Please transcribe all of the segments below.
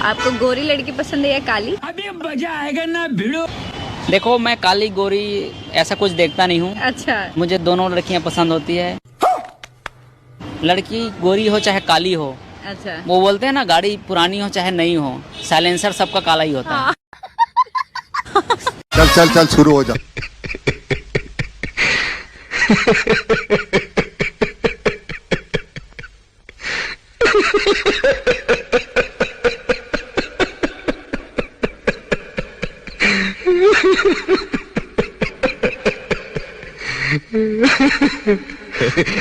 आपको गोरी लड़की पसंद है या काली? अभी मजा आएगा ना भिड़ो। देखो मैं काली गोरी ऐसा कुछ देखता नहीं हूँ। अच्छा, मुझे दोनों लड़कियाँ पसंद होती है, लड़की गोरी हो चाहे काली हो। अच्छा। वो बोलते हैं ना, गाड़ी पुरानी हो चाहे नई हो, साइलेंसर सबका काला ही होता है। चल चल चल शुरू हो जा।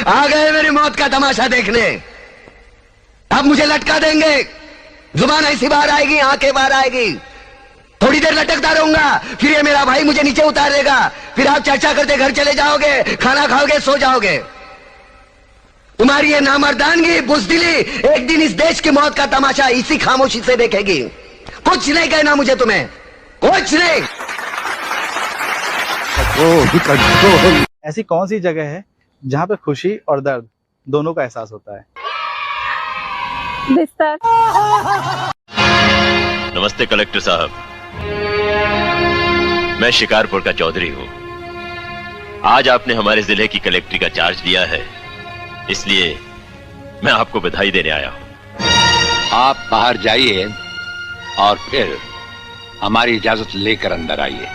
आ गए मेरी मौत का तमाशा देखने। अब मुझे लटका देंगे, जुबान ऐसी बाहर आएगी, आंखें बाहर आएगी, थोड़ी देर लटकता रहूंगा, फिर ये मेरा भाई मुझे नीचे उतार देगा, फिर आप चर्चा करते घर चले जाओगे, खाना खाओगे, सो जाओगे। तुम्हारी ये नामर्दानगी, बुज़दिली एक दिन इस देश की मौत का तमाशा इसी खामोशी से देखेगी। कुछ नहीं कहना मुझे तुम्हें, कुछ नहीं। ऐसी कौन सी जगह है जहाँ पे खुशी और दर्द दोनों का एहसास होता है? बिस्तर। नमस्ते कलेक्टर साहब, मैं शिकारपुर का चौधरी हूँ। आज आपने हमारे जिले की कलेक्ट्री का चार्ज लिया है, इसलिए मैं आपको बधाई देने आया हूँ। आप बाहर जाइए और फिर हमारी इजाजत लेकर अंदर आइए।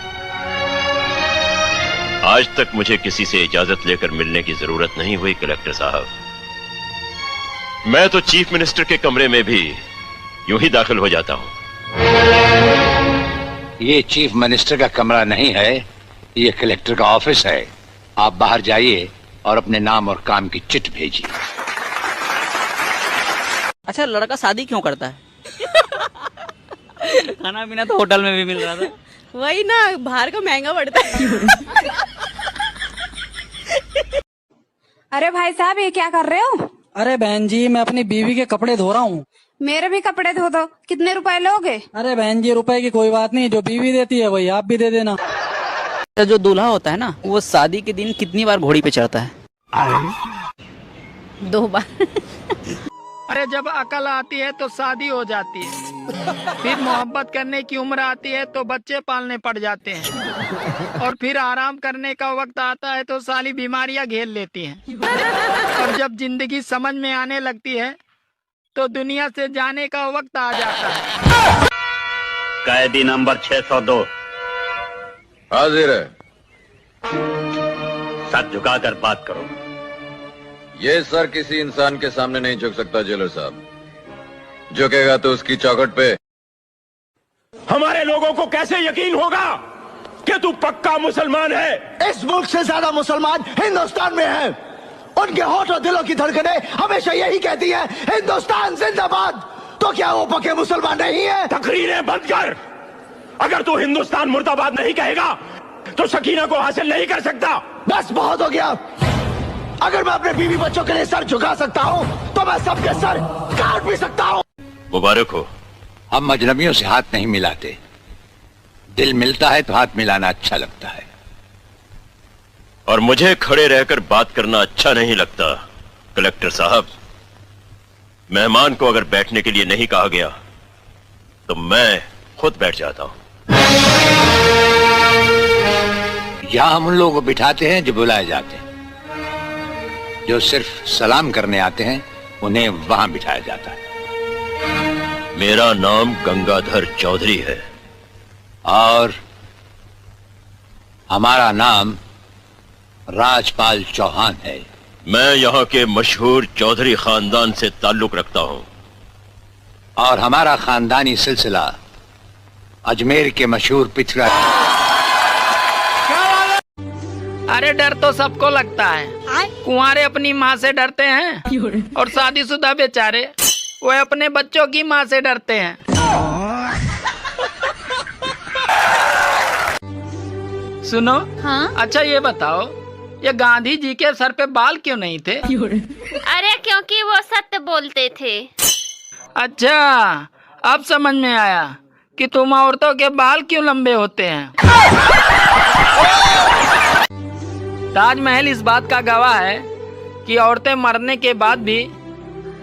आज तक मुझे किसी से इजाजत लेकर मिलने की जरूरत नहीं हुई कलेक्टर साहब। मैं तो चीफ मिनिस्टर के कमरे में भी यूं ही दाखिल हो जाता हूं। ये चीफ मिनिस्टर का कमरा नहीं है, ये कलेक्टर का ऑफिस है। आप बाहर जाइए और अपने नाम और काम की चिट भेजिए। अच्छा, लड़का शादी क्यों करता है? खाना पीना तो होटल में भी मिल रहा था। वही ना, बाहर का महंगा पड़ता है। अरे भाई साहब, ये क्या कर रहे हो? अरे बहन जी, मैं अपनी बीवी के कपड़े धो रहा हूँ। मेरे भी कपड़े धो दो। कितने रुपए लोगे? अरे बहन जी, रुपए की कोई बात नहीं, जो बीवी देती है वही आप भी दे देना। जो दूल्हा होता है ना, वो शादी के दिन कितनी बार घोड़ी पे चढ़ता है? 2 बार। अरे जब अकल आती है तो शादी हो जाती है, फिर मोहब्बत करने की उम्र आती है तो बच्चे पालने पड़ जाते हैं, और फिर आराम करने का वक्त आता है तो सारी बीमारियां घेर लेती हैं, और जब जिंदगी समझ में आने लगती है तो दुनिया से जाने का वक्त आ जाता है। कैदी नंबर 602 हाजिर है। सर झुकाकर बात करो। ये सर किसी इंसान के सामने नहीं झुक सकता जेलर साहब। झुकेगा तो उसकी चौखट पे। हमारे लोगों को कैसे यकीन होगा कि तू पक्का मुसलमान है? इस मुल्क से ज्यादा मुसलमान हिंदुस्तान में हैं। उनके होठ और दिलों की धड़कनें हमेशा यही कहती है, हिंदुस्तान जिंदाबाद। तो क्या वो पक्के मुसलमान नहीं है? तकरीरें बंद कर। अगर तू हिंदुस्तान मुर्दाबाद नहीं कहेगा तो सकीना को हासिल नहीं कर सकता। बस बहुत हो गया। अगर मैं अपने बीवी बच्चों के लिए सर झुका सकता हूँ तो मैं सबके सर काट भी सकता हूँ। मुबारक हो। हम अजनबियों से हाथ नहीं मिलाते, दिल मिलता है तो हाथ मिलाना अच्छा लगता है। और मुझे खड़े रहकर बात करना अच्छा नहीं लगता कलेक्टर साहब। मेहमान को अगर बैठने के लिए नहीं कहा गया तो मैं खुद बैठ जाता हूँ। यहाँ हम उन लोगों को बिठाते हैं जो बुलाए जाते हैं। जो सिर्फ सलाम करने आते हैं उन्हें वहां बिठाया जाता है। मेरा नाम गंगाधर चौधरी है और हमारा नाम राजपाल चौहान है। मैं यहाँ के मशहूर चौधरी खानदान से ताल्लुक रखता हूँ और हमारा खानदानी सिलसिला अजमेर के मशहूर पिछड़ा। अरे डर तो सबको लगता है। कुंवारे अपनी माँ से डरते हैं और शादीशुदा बेचारे वो अपने बच्चों की माँ से डरते हैं। सुनो। हाँ? अच्छा ये बताओ, ये गांधी जी के सर पे बाल क्यों नहीं थे? अरे क्योंकि वो सत्य बोलते थे। अच्छा, अब समझ में आया कि तुम औरतों के बाल क्यों लंबे होते हैं। ताजमहल इस बात का गवाह है कि औरतें मरने के बाद भी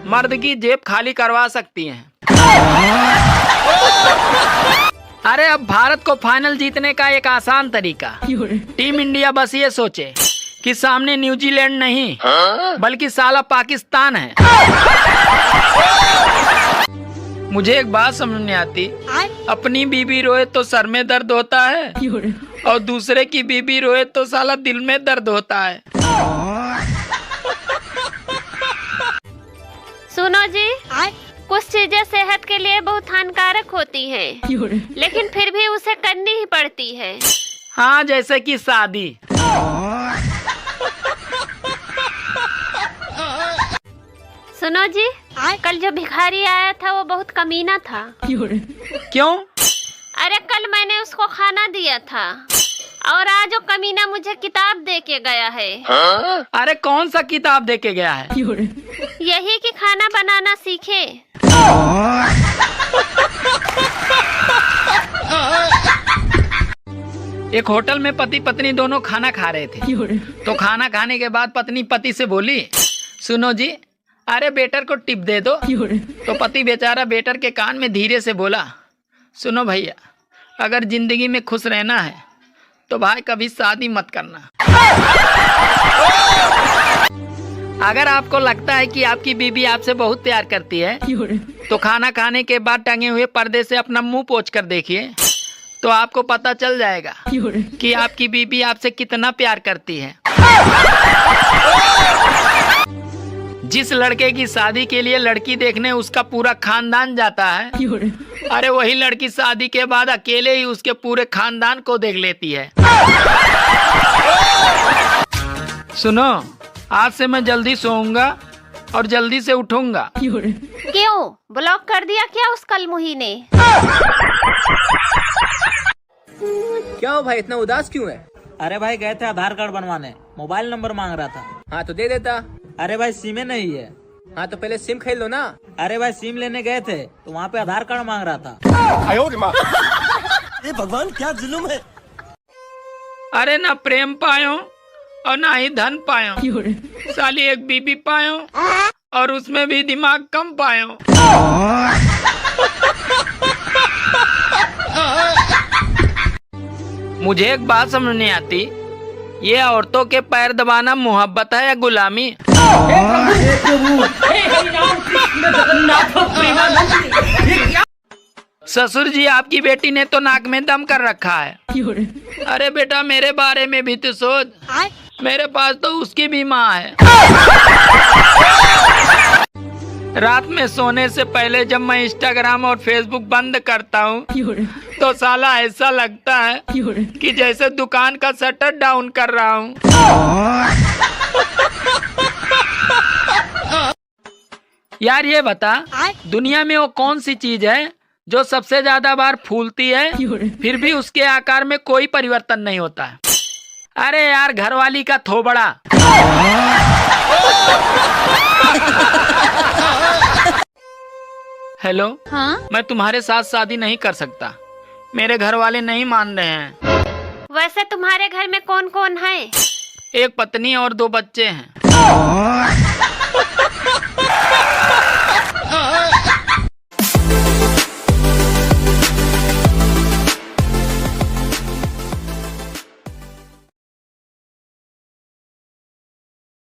मर्द की जेब खाली करवा सकती हैं। अब भारत को फाइनल जीतने का एक आसान तरीका, टीम इंडिया बस ये सोचे कि सामने न्यूजीलैंड नहीं बल्कि साला पाकिस्तान है। मुझे एक बात समझ नहीं आती, अपनी बीबी रोए तो सर में दर्द होता है और दूसरे की बीबी रोए तो साला दिल में दर्द होता है। सुनो जी, कुछ चीजें सेहत के लिए बहुत हानिकारक होती हैं, लेकिन फिर भी उसे करनी ही पड़ती है। हाँ, जैसे कि शादी। सुनो जी, कल जो भिखारी आया था वो बहुत कमीना था। क्यों? अरे कल मैंने उसको खाना दिया था और आज वो कमीना मुझे किताब दे के गया है। अरे कौन सा किताब दे के गया है? यही कि खाना बनाना सीखे। एक होटल में पति पत्नी दोनों खाना खा रहे थे, तो खाना खाने के बाद पत्नी पति से बोली, सुनो जी, अरे बेटर को टिप दे दो। तो पति बेचारा बेटर के कान में धीरे से बोला, सुनो भैया, अगर जिंदगी में खुश रहना है तो भाई कभी शादी मत करना। अगर आपको लगता है कि आपकी बीबी आपसे बहुत प्यार करती है तो खाना खाने के बाद टंगे हुए पर्दे से अपना मुंह पोंछ कर देखिए, तो आपको पता चल जाएगा कि आपकी बीबी आपसे कितना प्यार करती है। जिस लड़के की शादी के लिए लड़की देखने उसका पूरा खानदान जाता है, अरे वही लड़की शादी के बाद अकेले ही उसके पूरे खानदान को देख लेती है। सुनो, आज से मैं जल्दी सोऊंगा और जल्दी से उठूंगा। क्यों? ब्लॉक कर दिया क्या उस कलमुही ने? क्या हो भाई, इतना उदास क्यों है? अरे भाई गए थे आधार कार्ड बनवाने, मोबाइल नंबर मांग रहा था। हाँ तो दे देता। अरे भाई सिम नहीं है। हाँ तो पहले सिम खरीद लो ना। अरे भाई सिम लेने गए थे तो वहाँ पे आधार कार्ड मांग रहा था। अरे भगवान, क्या जुल्म है। अरे ना प्रेम पायो और ना ही धन पायो, साली एक बीबी पायो और उसमें भी दिमाग कम पायो। मुझे एक बात समझ नहीं आती, ये औरतों के पैर दबाना मोहब्बत है या गुलामी? ससुर जी, आपकी बेटी ने तो नाक में दम कर रखा है। अरे बेटा, मेरे बारे में भी तो सोच, मेरे पास तो उसकी भी माँ है। रात में सोने से पहले जब मैं इंस्टाग्राम और फेसबुक बंद करता हूँ तो साला ऐसा लगता है कि जैसे दुकान का शटर डाउन कर रहा हूँ। यार ये बता, दुनिया में वो कौन सी चीज है जो सबसे ज्यादा बार फूलती है फिर भी उसके आकार में कोई परिवर्तन नहीं होता है? अरे यार, घरवाली का थोबड़ा। हेलो। हाँ? मैं तुम्हारे साथ शादी नहीं कर सकता, मेरे घर वाले नहीं मान रहे हैं। वैसे तुम्हारे घर में कौन कौन है? एक पत्नी और 2 बच्चे हैं।